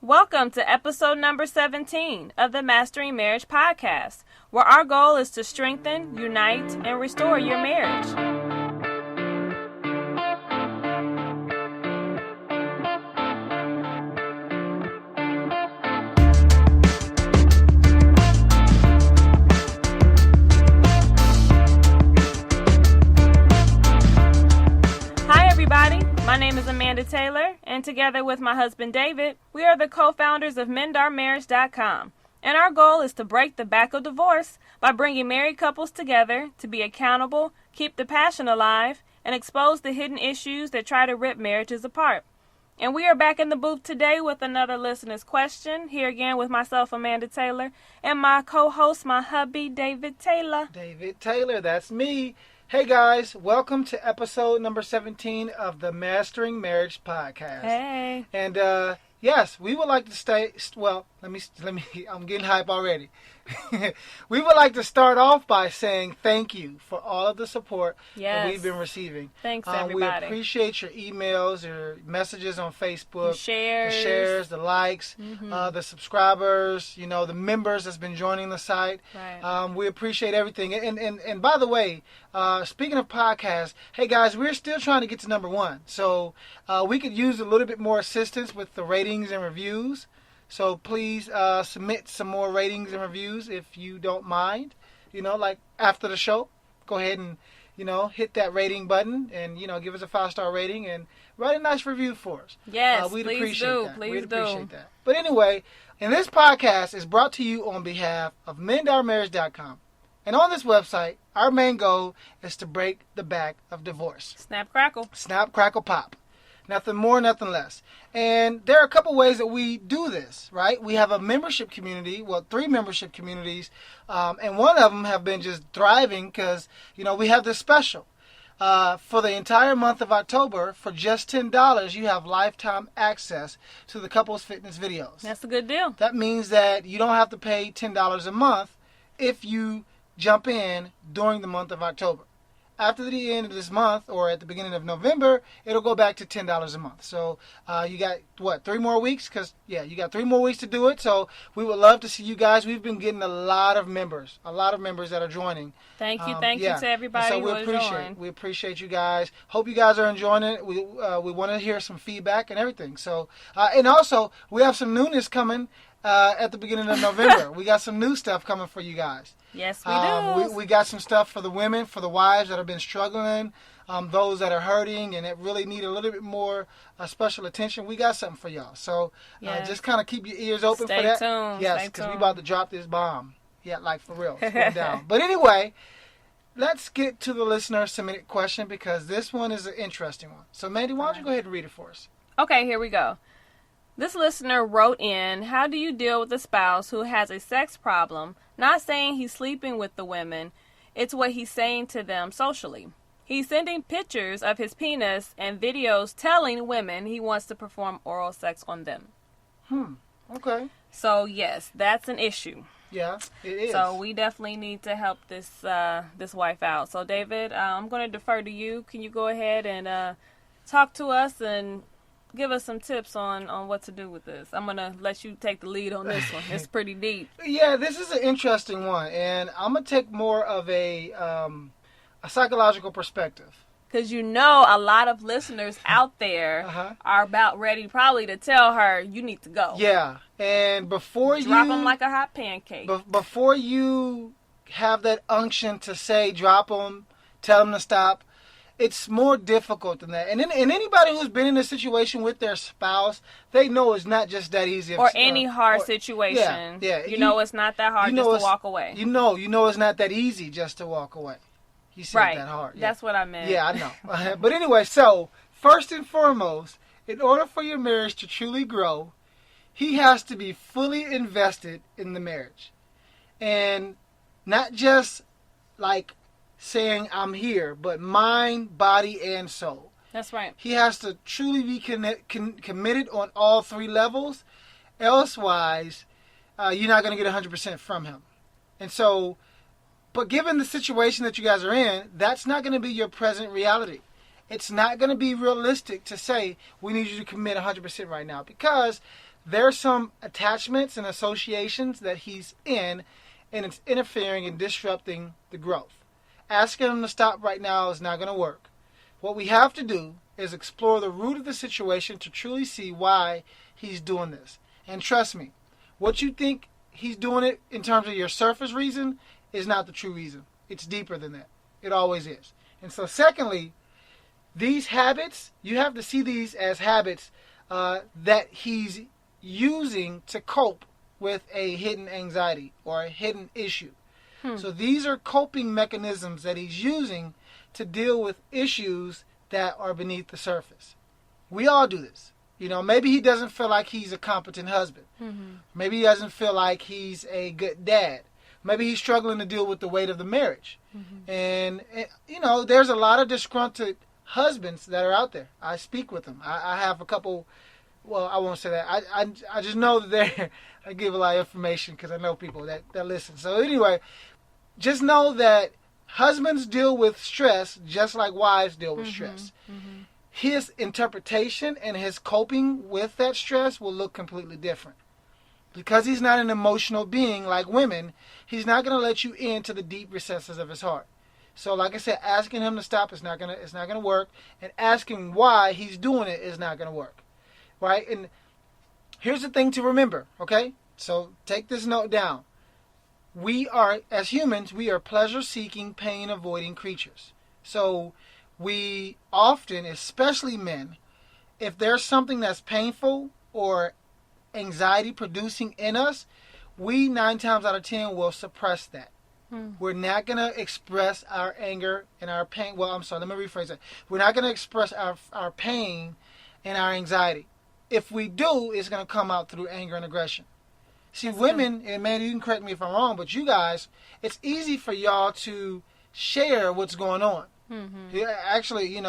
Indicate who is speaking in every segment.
Speaker 1: Welcome to episode number 17 of the Mastering Marriage podcast, where our goal is to strengthen, unite, and restore your marriage. My name is Amanda Taylor, and together with my husband David, we are the co-founders of MendOurMarriage.com. And our goal is to break the back of divorce by bringing married couples together to be accountable, keep the passion alive, and expose the hidden issues that try to rip marriages apart. And we are back in the booth today with another listener's question, here again with myself, Amanda Taylor, and my co-host, my hubby, David Taylor.
Speaker 2: David Taylor, that's me. Hey guys, welcome to episode number 17 of the Mastering Marriage podcast.
Speaker 1: Hey.
Speaker 2: And yes, we would like to I'm getting hype already. We would like to start off by saying thank you for all of the support that we've been receiving.
Speaker 1: Thanks, everybody.
Speaker 2: We appreciate your emails, your messages on Facebook,
Speaker 1: the
Speaker 2: shares, the likes, the subscribers, the members that's been joining the site.
Speaker 1: Right.
Speaker 2: We appreciate everything. And by the way, speaking of podcasts, hey guys, we're still trying to get to number 1. So we could use a little bit more assistance with the ratings and reviews. So please submit some more ratings and reviews if you don't mind. Like after the show, go ahead and, hit that rating button and, give us a 5-star rating and write a nice review for us.
Speaker 1: Yes,
Speaker 2: we'd
Speaker 1: please
Speaker 2: appreciate
Speaker 1: do.
Speaker 2: that.
Speaker 1: Please
Speaker 2: we'd
Speaker 1: do.
Speaker 2: appreciate that. But anyway, and this podcast is brought to you on behalf of MendOurMarriage.com. And on this website, our main goal is to break the back of divorce.
Speaker 1: Snap, crackle.
Speaker 2: Snap, crackle, pop. Nothing more, nothing less. And there are a couple ways that we do this, right? We have a membership community, 3 membership communities, and one of them have been just thriving because, we have this special. For the entire month of October, for just $10, you have lifetime access to the couples fitness videos.
Speaker 1: That's a good deal.
Speaker 2: That means that you don't have to pay $10 a month if you jump in during the month of October. After the end of this month, or at the beginning of November, it'll go back to $10 a month. So you got, 3 more weeks? You got 3 more weeks to do it. So we would love to see you guys. We've been getting a lot of members that are joining.
Speaker 1: Thank you to everybody who has joined.
Speaker 2: We appreciate you guys. Hope you guys are enjoying it. We want to hear some feedback and everything. So and also, we have some newness coming at the beginning of November. We got some new stuff coming for you guys.
Speaker 1: Yes, we do.
Speaker 2: We got some stuff for the women, for the wives that have been struggling, those that are hurting and that really need a little bit more special attention. We got something for y'all. So just kind of keep your ears open for that.
Speaker 1: Stay tuned.
Speaker 2: Yes, because we about to drop this bomb. Yeah, like for real. It's going down. But anyway, let's get to the listener submitted question because this one is an interesting one. So Mandy, why don't you go ahead and read it for us?
Speaker 1: Okay, here we go. This listener wrote in, how do you deal with a spouse who has a sex problem? Not saying he's sleeping with the women, it's what he's saying to them socially. He's sending pictures of his penis and videos telling women he wants to perform oral sex on them.
Speaker 2: Okay.
Speaker 1: So yes, that's an issue.
Speaker 2: Yeah, it is.
Speaker 1: So we definitely need to help this wife out. So David, I'm going to defer to you. Can you go ahead and talk to us and give us some tips on what to do with this? I'm going to let you take the lead on this one. It's pretty deep.
Speaker 2: Yeah, this is an interesting one. And I'm going to take more of a psychological perspective.
Speaker 1: Because a lot of listeners out there are about ready probably to tell her, you need to go.
Speaker 2: Yeah. And before
Speaker 1: Drop them like a hot pancake.
Speaker 2: Before you have that unction to say drop them, tell them to stop, it's more difficult than that. And anybody who's been in a situation with their spouse, they know it's not just that easy.
Speaker 1: Or any hard situation.
Speaker 2: Yeah.
Speaker 1: It's not that hard just to walk away.
Speaker 2: You know it's not that easy just to walk away. He said that hard. Yeah.
Speaker 1: That's what I meant.
Speaker 2: Yeah, I know. But anyway, so first and foremost, in order for your marriage to truly grow, he has to be fully invested in the marriage. And not just like saying I'm here, but mind, body, and soul.
Speaker 1: That's right.
Speaker 2: He has to truly be committed on all 3 levels. Elsewise, you're not going to get 100% from him. And so, but given the situation that you guys are in, that's not going to be your present reality. It's not going to be realistic to say we need you to commit 100% right now because there's some attachments and associations that he's in, and it's interfering and disrupting the growth. Asking him to stop right now is not going to work. What we have to do is explore the root of the situation to truly see why he's doing this. And trust me, what you think he's doing it in terms of your surface reason is not the true reason. It's deeper than that. It always is. And so secondly, these habits, you have to see these as habits that he's using to cope with a hidden anxiety or a hidden issue. So these are coping mechanisms that he's using to deal with issues that are beneath the surface. We all do this. Maybe he doesn't feel like he's a competent husband. Maybe he doesn't feel like he's a good dad. Maybe he's struggling to deal with the weight of the marriage. And there's a lot of disgruntled husbands that are out there. I speak with them. I have a couple. Well, I won't say that. I just know that I give a lot of information because I know people that listen. So anyway, just know that husbands deal with stress just like wives deal with stress. His interpretation and his coping with that stress will look completely different. Because he's not an emotional being like women, he's not going to let you into the deep recesses of his heart. So like I said, asking him to stop is not gonna work, and asking why he's doing it is not going to work. Right? And here's the thing to remember, okay? So take this note down. We are, as humans, we are pleasure-seeking, pain-avoiding creatures. So we often, especially men, if there's something that's painful or anxiety-producing in us, we 9 times out of 10 will suppress that. We're not going to express our anger and our pain. Well, I'm sorry, let me rephrase that. We're not going to express our pain and our anxiety. If we do, it's going to come out through anger and aggression. See, women, and man, you can correct me if I'm wrong, but you guys, it's easy for y'all to share what's going on. Yeah, actually,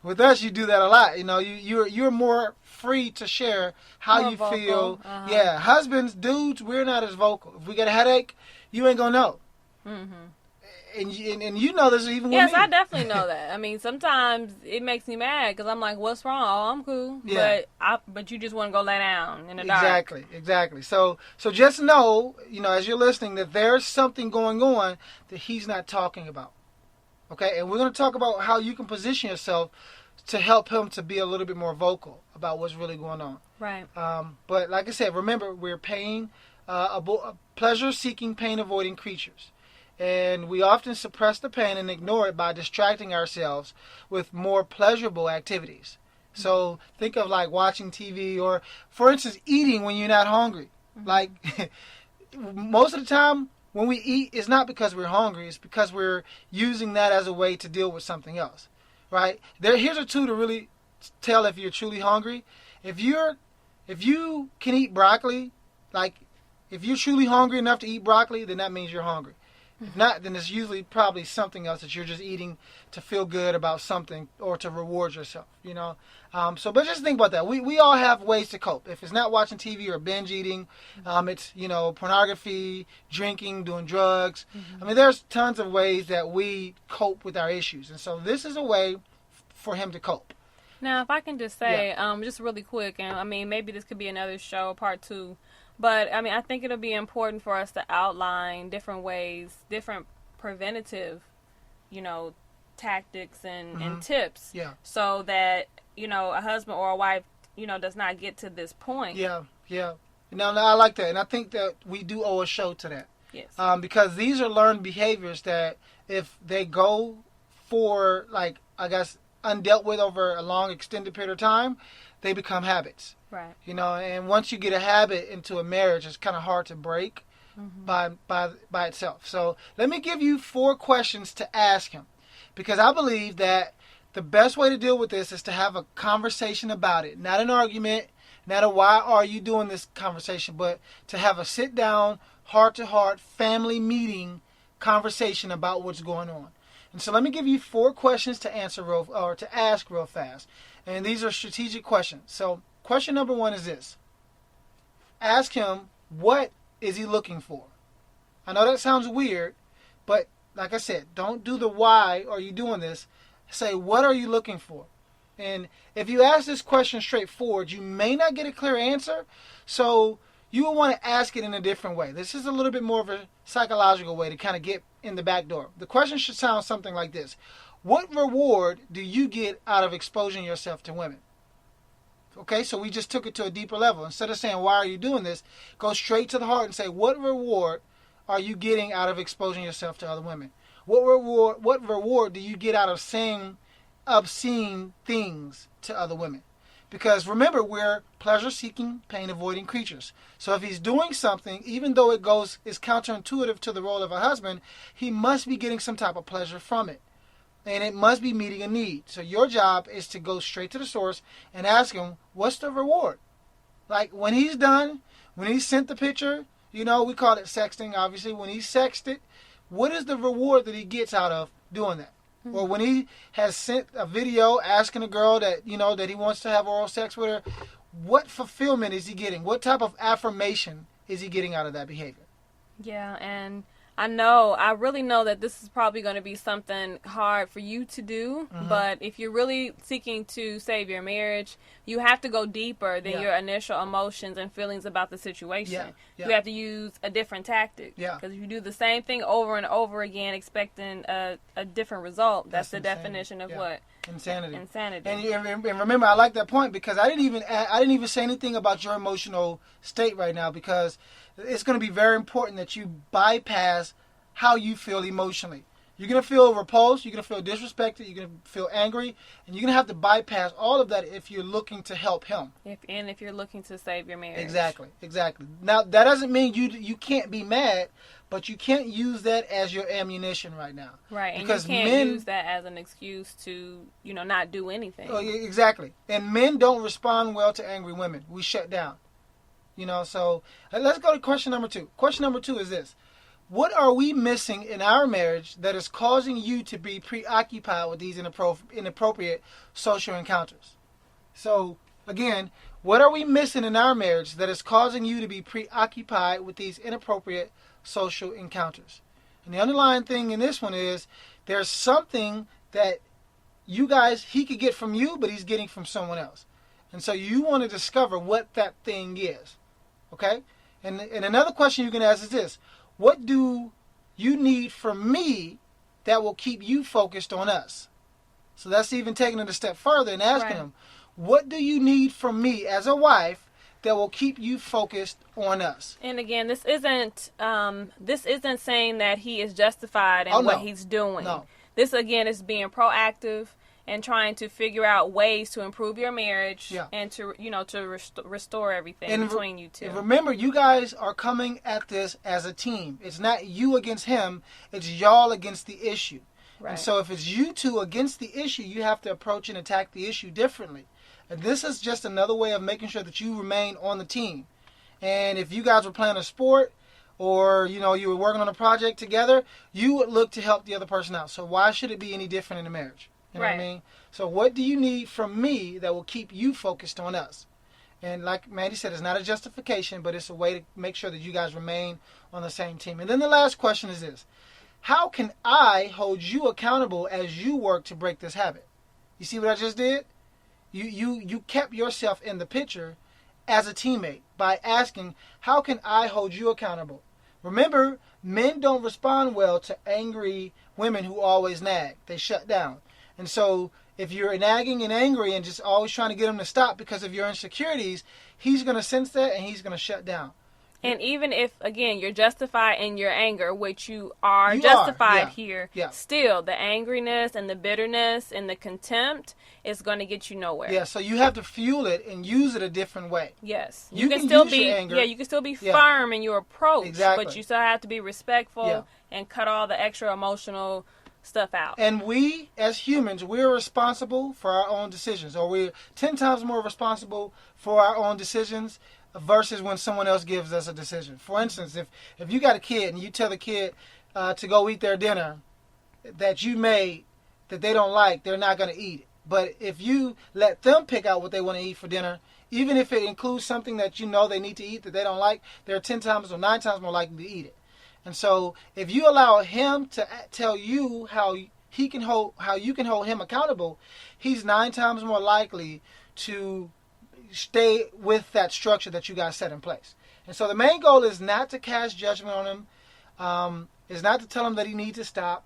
Speaker 2: with us, you do that a lot. You're more free to share how more you vocal. Feel. Yeah, husbands, dudes, we're not as vocal. If we get a headache, you ain't gonna know. And you know this even with me.
Speaker 1: Yes, I definitely know that. I mean, sometimes it makes me mad because I'm like, "What's wrong? Oh, I'm cool." Yeah. But you just want to go lay down in the dark.
Speaker 2: Exactly. So just know, as you're listening, that there's something going on that he's not talking about. Okay, and we're going to talk about how you can position yourself to help him to be a little bit more vocal about what's really going on.
Speaker 1: Right.
Speaker 2: But like I said, remember, we're pleasure-seeking, pain-avoiding creatures. And we often suppress the pain and ignore it by distracting ourselves with more pleasurable activities. So think of like watching TV or, for instance, eating when you're not hungry. Like most of the time when we eat, it's not because we're hungry. It's because we're using that as a way to deal with something else. Right? Here's a tool to really tell if you're truly hungry. If you can eat broccoli, like if you're truly hungry enough to eat broccoli, then that means you're hungry. If not, then it's usually probably something else that you're just eating to feel good about something or to reward yourself, but just think about that. We all have ways to cope. If it's not watching TV or binge eating, it's, pornography, drinking, doing drugs. I mean, there's tons of ways that we cope with our issues. And so this is a way for him to cope.
Speaker 1: Now, if I can just say, just really quick, and I mean, maybe this could be another show, part 2. But, I mean, I think it'll be important for us to outline different ways, different preventative, tactics and tips.
Speaker 2: Yeah.
Speaker 1: So that, a husband or a wife, does not get to this point.
Speaker 2: Yeah. No, I like that. And I think that we do owe a show to that.
Speaker 1: Yes.
Speaker 2: Because these are learned behaviors that if they go for, like, I guess, undealt with over a long, extended period of time, they become habits.
Speaker 1: Right.
Speaker 2: And once you get a habit into a marriage, it's kind of hard to break by itself. So let me give you 4 questions to ask him, because I believe that the best way to deal with this is to have a conversation about it, not an argument, not a why are you doing this conversation, but to have a sit down, heart to heart, family meeting conversation about what's going on. And so let me give you 4 questions to ask real fast. And these are strategic questions. So question number 1 is this. Ask him, what is he looking for? I know that sounds weird, but like I said, don't do the why are you doing this. Say, what are you looking for? And if you ask this question straightforward, you may not get a clear answer. So you will want to ask it in a different way. This is a little bit more of a psychological way to kind of get in the back door. The question should sound something like this. What reward do you get out of exposing yourself to women? Okay, so we just took it to a deeper level. Instead of saying, why are you doing this? Go straight to the heart and say, what reward are you getting out of exposing yourself to other women? What reward do you get out of saying obscene things to other women? Because remember, we're pleasure-seeking, pain-avoiding creatures. So if he's doing something, even though is counterintuitive to the role of a husband, he must be getting some type of pleasure from it. And it must be meeting a need. So your job is to go straight to the source and ask him, what's the reward? Like when he's done, when he sent the picture, we call it sexting, obviously. When he sexted, what is the reward that he gets out of doing that? Mm-hmm. Or when he has sent a video asking a girl that, that he wants to have oral sex with her, what fulfillment is he getting? What type of affirmation is he getting out of that behavior?
Speaker 1: Yeah, and I really know that this is probably going to be something hard for you to do, but if you're really seeking to save your marriage, you have to go deeper than your initial emotions and feelings about the situation. You have to use a different tactic. Because if you do the same thing over and over again expecting a different result, that's the definition of what?
Speaker 2: Insanity.
Speaker 1: And
Speaker 2: remember, I like that point because I didn't even say anything about your emotional state right now, because it's going to be very important that you bypass how you feel emotionally. You're going to feel repulsed, you're going to feel disrespected, you're going to feel angry, and you're going to have to bypass all of that if you're looking to help him.
Speaker 1: If you're looking to save your marriage.
Speaker 2: Exactly. Now, that doesn't mean you can't be mad, but you can't use that as your ammunition right now.
Speaker 1: Right,
Speaker 2: because
Speaker 1: and you can't use that as an excuse to, not do anything.
Speaker 2: Oh, exactly. And men don't respond well to angry women. We shut down. So let's go to question number 2. Question number 2 is this. What are we missing in our marriage that is causing you to be preoccupied with these inappropriate social encounters? So, again, what are we missing in our marriage that is causing you to be preoccupied with these inappropriate social encounters? And the underlying thing in this one is there's something that he could get from you, but he's getting from someone else. And so you want to discover what that thing is. Okay? And another question you can ask is this. What do you need from me that will keep you focused on us? So that's even taking it a step further and asking him, what do you need from me as a wife that will keep you focused on us?
Speaker 1: And again, this isn't saying that he is justified in what he's doing.
Speaker 2: No.
Speaker 1: This, again, is being proactive and trying to figure out ways to improve your marriage and to restore everything between you two.
Speaker 2: And remember, you guys are coming at this as a team. It's not you against him. It's y'all against the issue. Right. And so if it's you two against the issue, you have to approach and attack the issue differently. And this is just another way of making sure that you remain on the team. And if you guys were playing a sport or, you were working on a project together, you would look to help the other person out. So why should it be any different in a marriage? You know what I mean? So what do you need from me that will keep you focused on us? And like Mandy said, it's not a justification, but it's a way to make sure that you guys remain on the same team. And then the last question is this. How can I hold you accountable as you work to break this habit? You see what I just did? You kept yourself in the picture as a teammate by asking, how can I hold you accountable? Remember, men don't respond well to angry women who always nag. They shut down. And so if you're nagging and angry and just always trying to get him to stop because of your insecurities, he's going to sense that and he's going to shut down.
Speaker 1: And even if, again, you're justified in your anger, which you are justified here, still the angriness and the bitterness and the contempt is going to get you nowhere.
Speaker 2: Yeah, so you have to fuel it and use it a different way.
Speaker 1: Yes.
Speaker 2: You can still be
Speaker 1: anger. You can still be firm in your approach,
Speaker 2: exactly.
Speaker 1: But you still have to be respectful and cut all the extra emotional stuff out.
Speaker 2: And we, as humans, we're responsible for our own decisions, or we're 10 times more responsible for our own decisions versus when someone else gives us a decision. For instance, if you got a kid and you tell the kid to go eat their dinner that you made that they don't like, they're not going to eat it. But if you let them pick out what they want to eat for dinner, even if it includes something that you know they need to eat that they don't like, they're 10 times or 9 times more likely to eat it. And so if you allow him to tell you how you can hold him accountable, he's 9 times more likely to stay with that structure that you guys set in place. And so the main goal is not to cast judgment on him, is not to tell him that he needs to stop,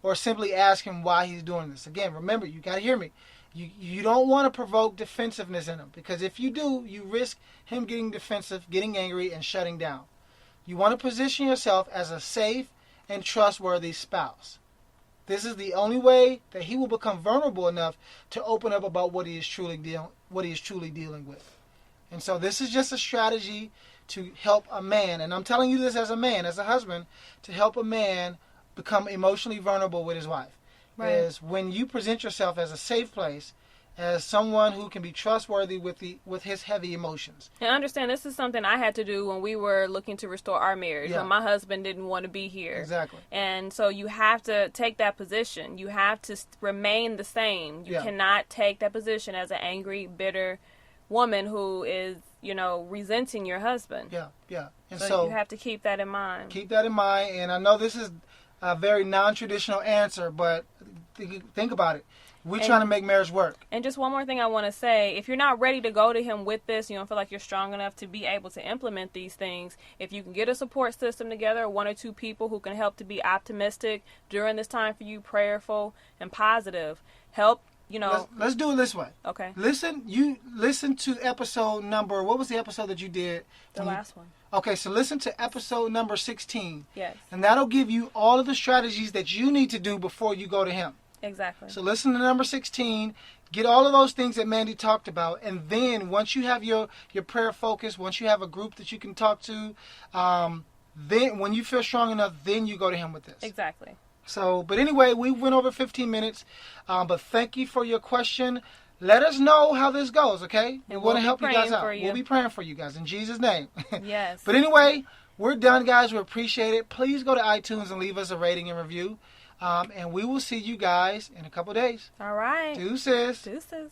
Speaker 2: or simply ask him why he's doing this. Again, remember, you got to hear me. You don't want to provoke defensiveness in him, because if you do, you risk him getting defensive, getting angry, and shutting down. You want to position yourself as a safe and trustworthy spouse. This is the only way that he will become vulnerable enough to open up about what he is truly dealing with. And so this is just a strategy to help a man, and I'm telling you this as a man, as a husband, to help a man become emotionally vulnerable with his wife. Right. Is when you present yourself as a safe place, as someone who can be trustworthy with his heavy emotions.
Speaker 1: And understand, this is something I had to do when we were looking to restore our marriage, when my husband didn't want to be here.
Speaker 2: Exactly.
Speaker 1: And so you have to take that position. You have to remain the same. You cannot take that position as an angry, bitter woman who is, resenting your husband.
Speaker 2: Yeah. And
Speaker 1: so you have to keep that in mind.
Speaker 2: Keep that in mind. And I know this is a very non-traditional answer, but think about it. We're trying to make marriage work.
Speaker 1: And just one more thing I want to say. If you're not ready to go to him with this, you don't feel like you're strong enough to be able to implement these things, if you can get a support system together, 1 or 2 people who can help to be optimistic during this time for you, prayerful and positive, help,
Speaker 2: Let's do it this way.
Speaker 1: Okay.
Speaker 2: Listen to episode number, what was the episode that you did?
Speaker 1: The last one.
Speaker 2: Okay, so listen to episode number 16.
Speaker 1: Yes.
Speaker 2: And that'll give you all of the strategies that you need to do before you go to him.
Speaker 1: Exactly.
Speaker 2: So listen to number 16, get all of those things that Mandy talked about, and then once you have your prayer focus, once you have a group that you can talk to, then when you feel strong enough, then you go to him with this.
Speaker 1: Exactly.
Speaker 2: So, but anyway, we went over 15 minutes, but thank you for your question. Let us know how this goes, okay? We want to help you guys out. We'll be praying for you guys in Jesus' name.
Speaker 1: Yes.
Speaker 2: But anyway, we're done, guys. We appreciate it. Please go to iTunes and leave us a rating and review. And we will see you guys in a couple days.
Speaker 1: All right.
Speaker 2: Deuces.
Speaker 1: Deuces.